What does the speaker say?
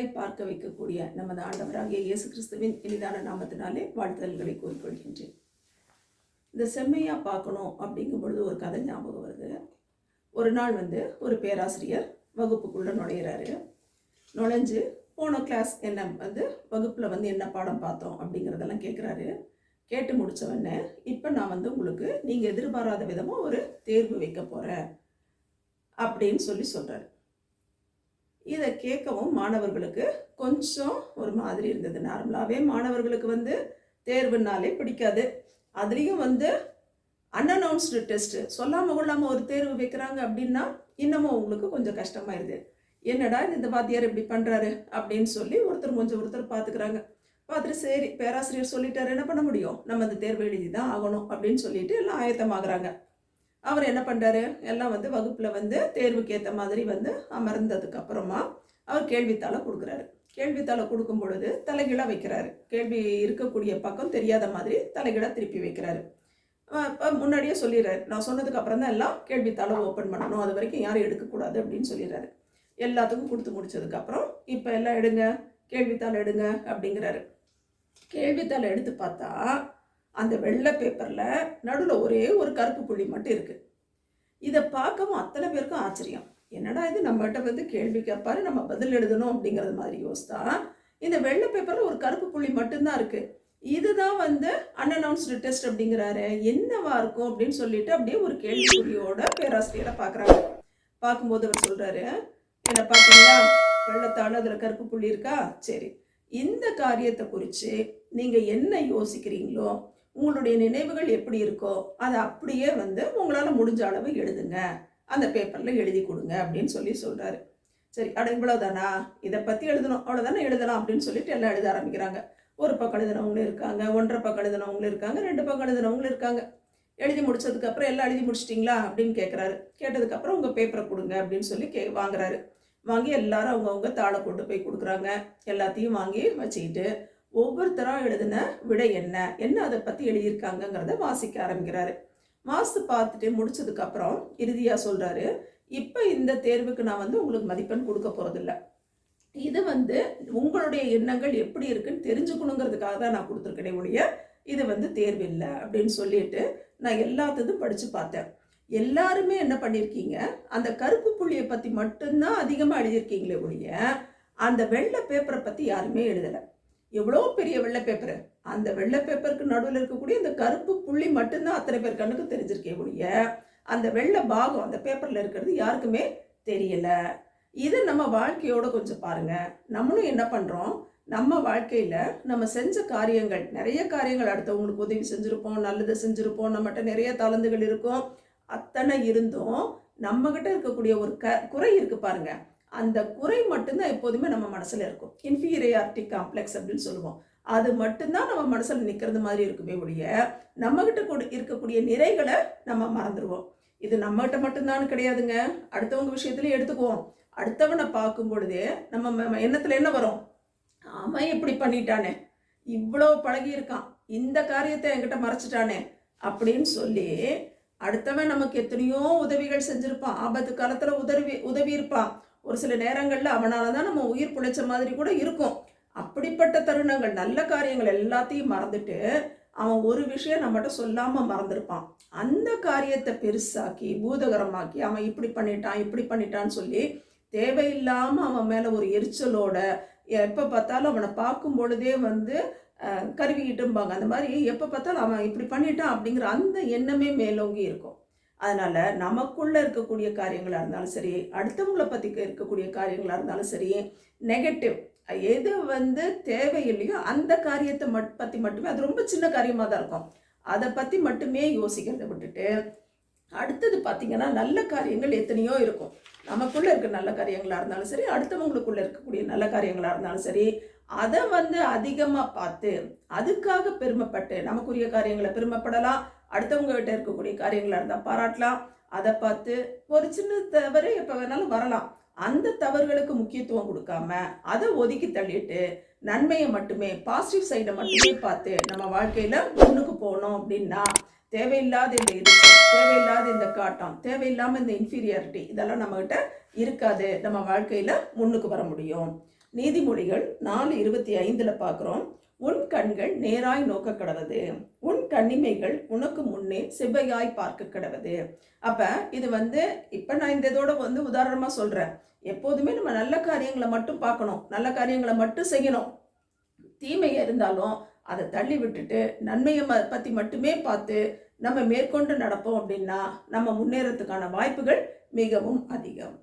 நேராய் பார்க்க வைக்கக்கூடிய நமது ஆண்டவராகிய இயேசு கிறிஸ்துவின் இனிதான நாமத்தினாலே வாழ்த்துதல்களை கூறிக்கொள்கின்றேன். இந்த செம்மையாக பார்க்கணும் அப்படிங்கும் பொழுது ஒரு கதை ஞாபகம் வருது. ஒரு நாள் ஒரு பேராசிரியர் வகுப்புக்குள்ளே நுழையிறாரு. நுழைஞ்சு போன கிளாஸ் என்ன வகுப்பில் என்ன பாடம் பார்த்தோம் அப்படிங்கிறதெல்லாம் கேட்குறாரு. கேட்டு முடித்தவொடனே இப்போ நான் உங்களுக்கு நீங்கள் எதிர்பாராத விதமாக ஒரு தேர்வு வைக்க போகிறேன் அப்படின்னு சொல்கிறாரு. இதை கேட்கவும் மாணவர்களுக்கு கொஞ்சம் ஒரு மாதிரி இருந்தது. நார்மலாகவே மாணவர்களுக்கு தேர்வுனாலே பிடிக்காது. அதுலேயும் அன்அனௌன்ஸ்டு டெஸ்ட்டு சொல்லாமல் கொள்ளாமல் ஒரு தேர்வு வைக்கிறாங்க அப்படின்னா இன்னமும் உங்களுக்கு கொஞ்சம் கஷ்டமாயிருது. என்னடா இந்த வாத்தியார் இப்படி பண்ணுறாரு அப்படின்னு சொல்லி ஒருத்தர் பார்த்துக்கிறாங்க. பார்த்துட்டு சரி பேராசிரியர் சொல்லிட்டாரு, என்ன பண்ண முடியும், நம்ம அந்த தேர்வு எழுதி தான் ஆகணும் அப்படின்னு சொல்லிட்டு எல்லாம் ஆயத்தமாகறாங்க. அவர் என்ன பண்ணுறாரு, எல்லாம் வகுப்பில் தேர்வுக்கு ஏற்ற மாதிரி அமர்ந்ததுக்கு அப்புறமா அவர் கேள்வித்தாளை கொடுக்குறாரு. கேள்வித்தாளை கொடுக்கும் பொழுது தலைகீழாக வைக்கிறாரு. கேள்வி இருக்கக்கூடிய பக்கம் தெரியாத மாதிரி தலைகீழாக திருப்பி வைக்கிறாரு. முன்னாடியே சொல்லிடுறாரு, நான் சொன்னதுக்கு அப்புறம் தான் எல்லாம் கேள்வித்தாளை ஓப்பன் பண்ணணும், அது வரைக்கும் யாரும் எடுக்கக்கூடாது அப்படின்னு சொல்லிடுறாரு. எல்லாத்துக்கும் கொடுத்து முடிச்சதுக்கப்புறம் இப்போ எல்லாம் எடுங்க, கேள்வித்தாளை எடுங்க அப்படிங்கிறாரு. கேள்வித்தாளை எடுத்து பார்த்தா அந்த வெள்ளை பேப்பரில் நடுவில் ஒரே ஒரு கருப்பு புள்ளி மட்டும் இருக்குது. இதை பார்க்கவும் அத்தனை பேருக்கும் ஆச்சரியம். என்னடா இது, நம்மகிட்ட கேள்வி கேட்பாரு, நம்ம பதில் எழுதணும் அப்படிங்கிறது மாதிரி யோசித்தா இந்த வெள்ளை பேப்பரில் ஒரு கருப்பு புள்ளி மட்டும்தான் இருக்குது. இதுதான் அன்அனௌன்ஸ்டு டெஸ்ட் அப்படிங்கிறாரு. என்னவா இருக்கும் அப்படின்னு சொல்லிட்டு அப்படியே ஒரு கேள்விக்குறியோட பேராசிரியரை பார்க்குறாங்க. பார்க்கும்போது அவர் சொல்கிறாரு, என்ன பார்த்தீங்களா, வெள்ளத்தாள் அதில் கருப்பு புள்ளி இருக்கா, சரி இந்த காரியத்தை குறித்து நீங்கள் என்ன யோசிக்கிறீங்களோ, உங்களுடைய நினைவுகள் எப்படி இருக்கோ அதை அப்படியே உங்களால் முடிஞ்ச அளவு எழுதுங்க, அந்த பேப்பரில் எழுதி கொடுங்க அப்படின்னு சொல்கிறாரு. சரி இவ்வளோதானா, இதை பற்றி எழுதணும், அவ்வளோதானே எழுதலாம் அப்படின்னு சொல்லிட்டு எல்லாம் எழுத ஆரம்பிக்கிறாங்க. ஒரு பக்கம் எழுதினவங்களும் இருக்காங்க, 1.5 பக்கம் எழுதினவங்களும் இருக்காங்க, 2 பக்கம் எழுதினவங்களும் இருக்காங்க. எழுதி முடிச்சதுக்கப்புறம் எல்லாம் எழுதி முடிச்சிட்டிங்களா அப்படின்னு கேட்குறாரு. கேட்டதுக்கப்புறம் உங்கள் பேப்பரை கொடுங்க அப்படின்னு சொல்லி வாங்குறாரு. வாங்கி எல்லாரும் அவங்கவுங்க தாளை கொண்டு போய் கொடுக்குறாங்க. எல்லாத்தையும் வாங்கி வச்சுக்கிட்டு ஒவ்வொருத்தராக எழுதின விடை என்ன அதை பற்றி எழுதியிருக்காங்கங்கிறத வாசிக்க ஆரம்பிக்கிறாரு. வாசித்து பார்த்துட்டு முடிச்சதுக்கப்புறம் இறுதியாக சொல்கிறாரு, இப்போ இந்த தேர்வுக்கு நான் உங்களுக்கு மதிப்பெண் கொடுக்க போகிறதில்ல, இது உங்களுடைய எண்ணங்கள் எப்படி இருக்குன்னு தெரிஞ்சுக்கணுங்கிறதுக்காக தான் நான் கொடுத்துருக்கேனே ஒழிய இது தேர்வு இல்லை அப்படின்னு சொல்லிட்டு நான் எல்லாத்தையும் படித்து பார்த்தேன். எல்லாருமே என்ன பண்ணியிருக்கீங்க, அந்த கருப்பு புள்ளியை பற்றி மட்டும்தான் அதிகமாக எழுதியிருக்கீங்களே ஒழிய அந்த வெள்ளை பேப்பரை பற்றி யாருமே எழுதலை. எவ்வளோ பெரிய வெள்ளை பேப்பரு, அந்த வெள்ளை பேப்பருக்கு நடுவில் இருக்கக்கூடிய அந்த கருப்பு புள்ளி மட்டும்தான் அத்தனை பேர் கண்ணுக்கு தெரிஞ்சிருக்கே ஒழிய அந்த வெள்ளை பாகம் அந்த பேப்பரில் இருக்கிறது யாருக்குமே தெரியல. இது நம்ம வாழ்க்கையோட கொஞ்சம் பாருங்க. நம்மளும் என்ன பண்ணுறோம், நம்ம வாழ்க்கையில் நம்ம செஞ்ச காரியங்கள், நிறைய காரியங்கள் அடுத்தவங்களுக்கு உதவி செஞ்சுருப்போம், நல்லது செஞ்சுருப்போம், நம்மகிட்ட நிறைய தாளந்துகள் இருக்கும். அத்தனை இருந்தும் நம்மகிட்ட இருக்கக்கூடிய ஒரு குறை இருக்கு பாருங்க, அந்த குறை மட்டும்தான் எப்போதுமே நம்ம மனசுல இருக்கும். இன்ஃபீரியாரிட்டி காம்ப்ளெக்ஸ் அப்படின்னு சொல்லுவோம். அது மட்டும்தான் நம்ம மனசுல நிற்கிறது மாதிரி இருக்குமே ஒழிய நம்மகிட்ட இருக்கக்கூடிய நிறைகளை நம்ம மறந்துடுவோம். இது நம்மகிட்ட மட்டும்தான் கிடையாதுங்க, அடுத்தவங்க விஷயத்துலயும் எடுத்துக்குவோம். அடுத்தவனை பார்க்கும் பொழுதே நம்ம எண்ணத்துல என்ன வரும், அவன் இப்படி பண்ணிட்டானே, இவ்வளோ பழகி இருக்கான், இந்த காரியத்தை என்கிட்ட மறைச்சிட்டானே அப்படின்னு சொல்லி அடுத்தவன் நமக்கு எத்தனையோ உதவிகள் செஞ்சிருப்பான், ஆபத்து காலத்துல உதவி இருப்பான். ஒரு சில நேரங்கள்ல அவனால தான் நம்ம உயிர் பிழைச்ச மாதிரி கூட இருக்கும். அப்படிப்பட்ட தருணங்கள், நல்ல காரியங்கள் எல்லாத்தையும் மறந்துட்டு அவன் ஒரு விஷயம் நம்மகிட்ட சொல்லாம மறந்துருப்பான். அந்த காரியத்தை பெருசாக்கி பூதகரமாக்கி அவன் இப்படி பண்ணிட்டான்னு சொல்லி தேவையில்லாம அவன் மேல ஒரு எரிச்சலோட எப்ப பார்த்தாலும் அவனை பார்க்கும் பொழுதே கருவிக்கிட்டும்பாங்க, அந்த மாதிரி எப்போ பார்த்தாலும் அவன் இப்படி பண்ணிட்டான் அப்படிங்கிற அந்த எண்ணமே மேலோங்கி இருக்கும். அதனால நமக்குள்ள இருக்கக்கூடிய காரியங்களாக இருந்தாலும் சரி, அடுத்தவங்களை பற்றி இருக்கக்கூடிய காரியங்களாக இருந்தாலும் சரி, நெகட்டிவ் எது தேவையில்லையோ அந்த காரியத்தை பற்றி மட்டுமே, அது ரொம்ப சின்ன காரியமாக தான் இருக்கும், அதை பற்றி மட்டுமே யோசிக்கிறத விட்டுட்டு அடுத்தது பார்த்தீங்கன்னா நல்ல காரியங்கள் எத்தனையோ இருக்கும். நமக்குள்ளே இருக்க நல்ல காரியங்களாக இருந்தாலும் சரி, அடுத்தவங்களுக்குள்ளே இருக்கக்கூடிய நல்ல காரியங்களாக இருந்தாலும் சரி, அதை அதிகமாக பார்த்து அதுக்காக பெருமைப்பட்டு நமக்குரிய காரியங்களை பெருமைப்படலாம், அடுத்தவங்க கிட்ட இருக்கக்கூடிய காரியங்களாக இருந்தால் பாராட்டலாம். அதை பார்த்து ஒரு சின்ன தவறு எப்போ வேணாலும் வரலாம், அந்த தவறுகளுக்கு முக்கியத்துவம் கொடுக்காம அதை ஒதுக்கி தள்ளிட்டு நன்மையை மட்டுமே, பாசிட்டிவ் சைடை மட்டுமே பார்த்து நம்ம வாழ்க்கையில் முன்னுக்கு போகணும் அப்படின்னா தேவையில்லாத இந்த எரிச்சல், தேவையில்லாத இந்த காட்டம், தேவையில்லாமல் இந்த இன்ஃபீரியாரிட்டி இதெல்லாம் நம்மகிட்ட இருக்காது. நம்ம வாழ்க்கையில் முன்னுக்கு வர முடியும். நீதிமொழிகள் 4:25 பார்க்குறோம். உன் கண்கள் நேராய் நோக்க கடவது, உன் கண்ணிமைகள் உனக்கு முன்னே செவ்வையாய் பார்க்க கடவது. அப்போ இது இப்போ நான் இந்த இதோட உதாரணமாக சொல்கிறேன். எப்போதுமே நம்ம நல்ல காரியங்களை மட்டும் பார்க்கணும், நல்ல காரியங்களை மட்டும் செய்யணும். தீமையை இருந்தாலும் அதை தள்ளி விட்டுட்டு நன்மையை பற்றி மட்டுமே பார்த்து நம்ம மேற்கொண்டு நடப்போம் அப்படின்னா நம்ம முன்னேறத்துக்கான வாய்ப்புகள் மிகவும் அதிகம்.